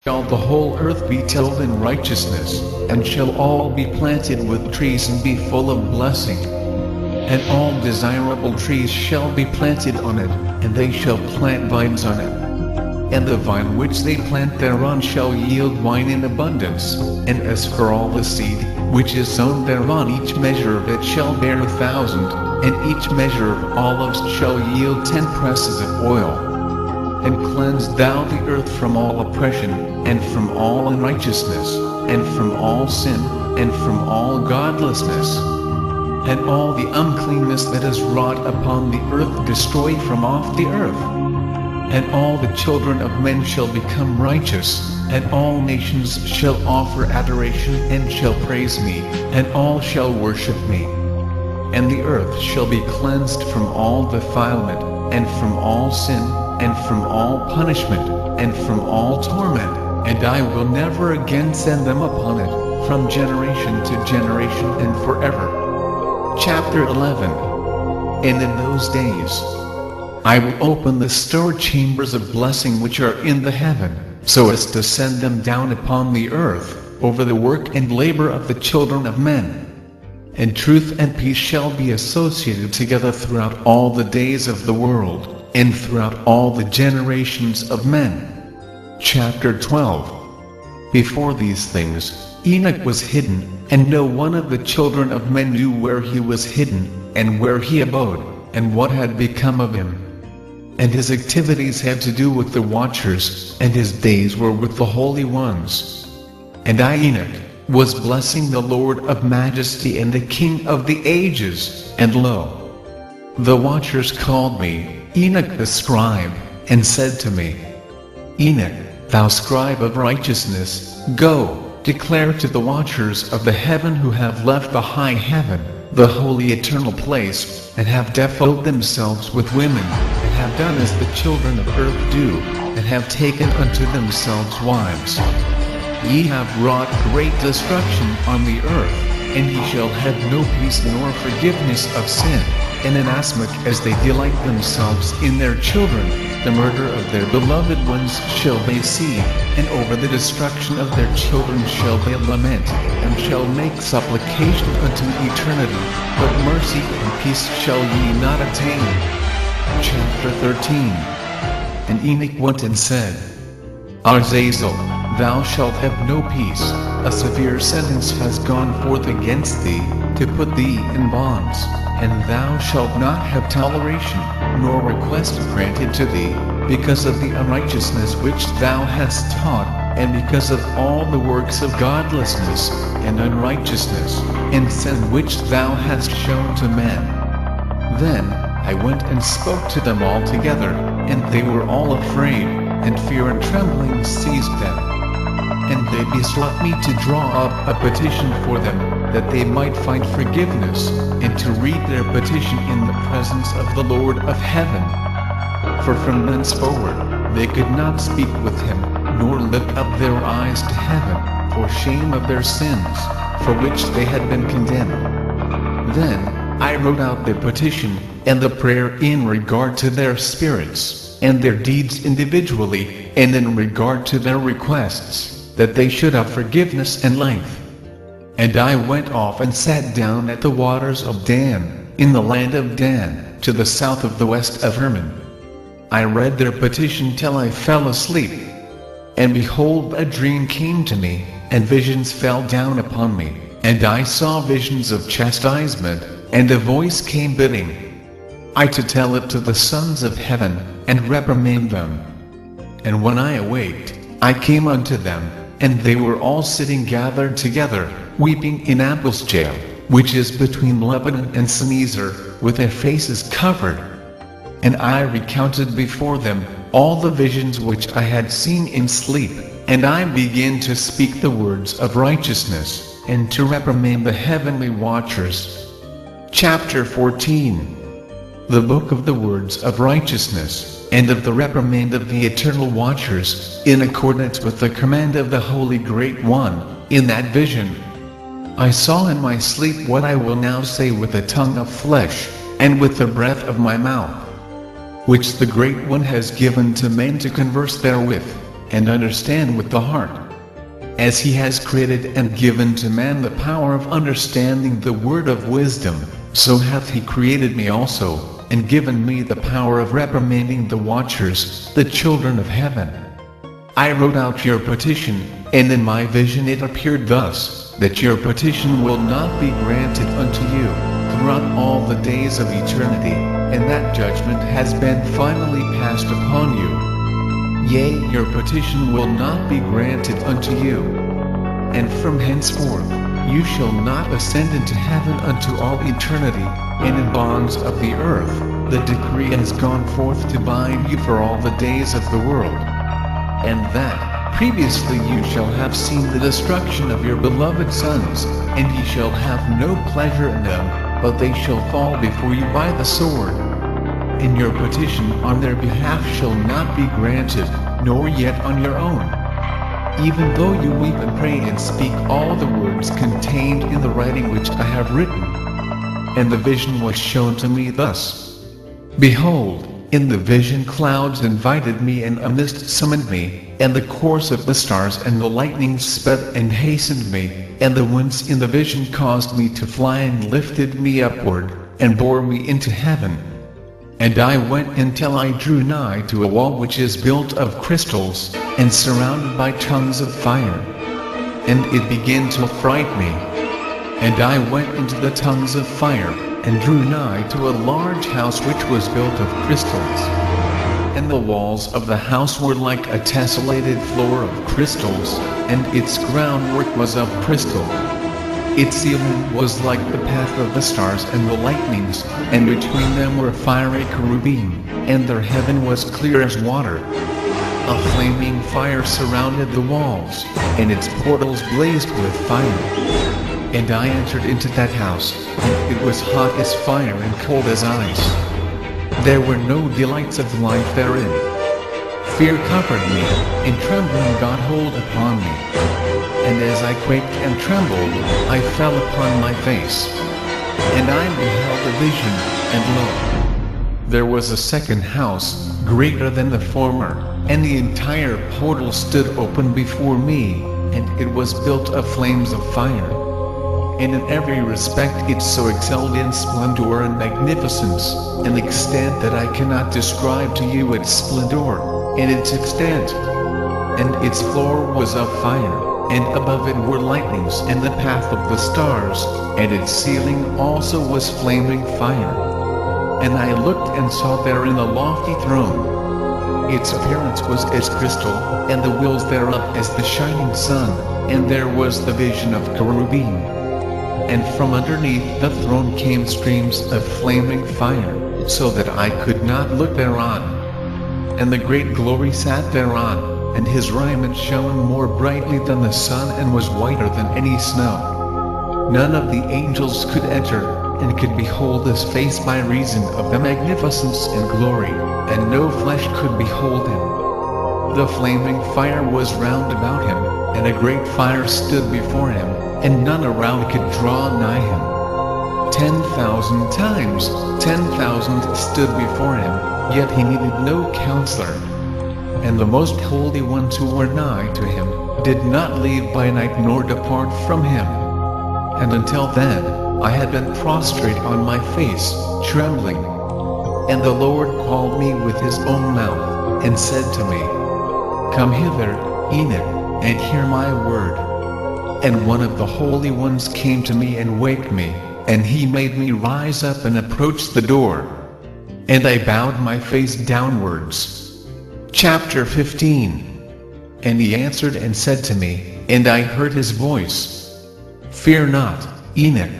shall the whole earth be tilled in righteousness, and shall all be planted with trees and be full of blessing. And all desirable trees shall be planted on it, and they shall plant vines on it. And the vine which they plant thereon shall yield wine in abundance. And as for all the seed which is sown thereon, each measure of it shall bear 1,000, and each measure of olives shall yield 10 presses of oil. And cleanse thou the earth from all oppression, and from all unrighteousness, and from all sin, and from all godlessness. And all the uncleanness that is wrought upon the earth destroy from off the earth. And all the children of men shall become righteous, and all nations shall offer adoration and shall praise me, and all shall worship me. And the earth shall be cleansed from all defilement, and from all sin, and from all punishment, and from all torment, and I will never again send them upon it, from generation to generation and forever. Chapter 11. And in those days I will open the store chambers of blessing which are in the heaven, so as to send them down upon the earth, over the work and labor of the children of men. And truth and peace shall be associated together throughout all the days of the world, and throughout all the generations of men. Chapter 12. Before these things Enoch was hidden, and no one of the children of men knew where he was hidden, and where he abode, and what had become of him. And his activities had to do with the watchers, and his days were with the holy ones. And I, Enoch, was blessing the Lord of majesty and the King of the ages, and lo, the watchers called me, Enoch the scribe, and said to me, Enoch, thou scribe of righteousness, go, declare to the watchers of the heaven who have left the high heaven, the holy eternal place, and have defiled themselves with women, and have done as the children of earth do, and have taken unto themselves wives. Ye have wrought great destruction on the earth, and ye shall have no peace nor forgiveness of sin. And inasmuch as they delight themselves in their children, the murder of their beloved ones shall they see, and over the destruction of their children shall they lament, and shall make supplication unto eternity, but mercy and peace shall ye not attain. Chapter 13. And Enoch went and said, Azazel, thou shalt have no peace, a severe sentence has gone forth against thee, to put thee in bonds, and thou shalt not have toleration, nor request granted to thee, because of the unrighteousness which thou hast taught, and because of all the works of godlessness, and unrighteousness, and sin which thou hast shown to men. Then I went and spoke to them all together, and they were all afraid, and fear and trembling seized them. And they besought me to draw up a petition for them, that they might find forgiveness, and to read their petition in the presence of the Lord of heaven. For from thenceforward they could not speak with him, nor lift up their eyes to heaven, for shame of their sins, for which they had been condemned. Then I wrote out their petition, and the prayer in regard to their spirits, and their deeds individually, and in regard to their requests, that they should have forgiveness and life. And I went off and sat down at the waters of Dan, in the land of Dan, to the south of the west of Hermon. I read their petition till I fell asleep. And behold, a dream came to me, and visions fell down upon me, and I saw visions of chastisement, and a voice came bidding I to tell it to the sons of heaven, and reprimand them. And when I awaked, I came unto them, and they were all sitting gathered together, weeping in Abel's jail, which is between Lebanon and Snezer, with their faces covered. And I recounted before them all the visions which I had seen in sleep, and I began to speak the words of righteousness, and to reprimand the heavenly watchers. Chapter 14. The book of the words of righteousness, and of the reprimand of the eternal watchers, in accordance with the command of the Holy Great One, in that vision. I saw in my sleep what I will now say with the tongue of flesh, and with the breath of my mouth, which the Great One has given to men to converse therewith, and understand with the heart. As he has created and given to man the power of understanding the word of wisdom, so hath he created me also, and given me the power of reprimanding the watchers, the children of heaven. I wrote out your petition, and in my vision it appeared thus, that your petition will not be granted unto you throughout all the days of eternity, and that judgment has been finally passed upon you. Yea, your petition will not be granted unto you. And from henceforth, you shall not ascend into heaven unto all eternity, and in bonds of the earth, the decree has gone forth to bind you for all the days of the world. And that, previously you shall have seen the destruction of your beloved sons, and ye shall have no pleasure in them, but they shall fall before you by the sword. And your petition on their behalf shall not be granted, nor yet on your own. Even though you weep and pray and speak all the words contained in the writing which I have written. And the vision was shown to me thus. Behold, in the vision clouds invited me, and a mist summoned me, and the course of the stars and the lightning sped and hastened me, and the winds in the vision caused me to fly and lifted me upward, and bore me into heaven. And I went until I drew nigh to a wall which is built of crystals, and surrounded by tongues of fire. And it began to affright me. And I went into the tongues of fire, and drew nigh to a large house which was built of crystals. And the walls of the house were like a tessellated floor of crystals, and its groundwork was of crystal. Its ceiling was like the path of the stars and the lightnings, and between them were fiery cherubim, and their heaven was clear as water. A flaming fire surrounded the walls, and its portals blazed with fire. And I entered into that house, and it was hot as fire and cold as ice. There were no delights of life therein. Fear covered me, and trembling got hold upon me. And as I quaked and trembled, I fell upon my face. And I beheld a vision, and lo, there was a second house, greater than the former, and the entire portal stood open before me, and it was built of flames of fire. And in every respect it so excelled in splendor and magnificence, an extent that I cannot describe to you its splendor, and its extent. And its floor was of fire, and above it were lightnings and the path of the stars, and its ceiling also was flaming fire. And I looked and saw therein a lofty throne. Its appearance was as crystal, and the wheels thereof as the shining sun, and there was the vision of cherubim. And from underneath the throne came streams of flaming fire, so that I could not look thereon. And the great glory sat thereon, and his raiment shone more brightly than the sun, and was whiter than any snow. None of the angels could enter, and could behold his face by reason of the magnificence and glory, and no flesh could behold him. The flaming fire was round about him, and a great fire stood before him, and none around could draw nigh him. 10,000 times 10,000 stood before him, yet he needed no counselor. And the most holy ones who were nigh to him did not leave by night nor depart from him. And until then, I had been prostrate on my face, trembling. And the Lord called me with his own mouth, and said to me, Come hither, Enoch, and hear my word. And one of the holy ones came to me and waked me, and he made me rise up and approach the door. And I bowed my face downwards. Chapter 15. And he answered and said to me, and I heard his voice, Fear not, Enoch,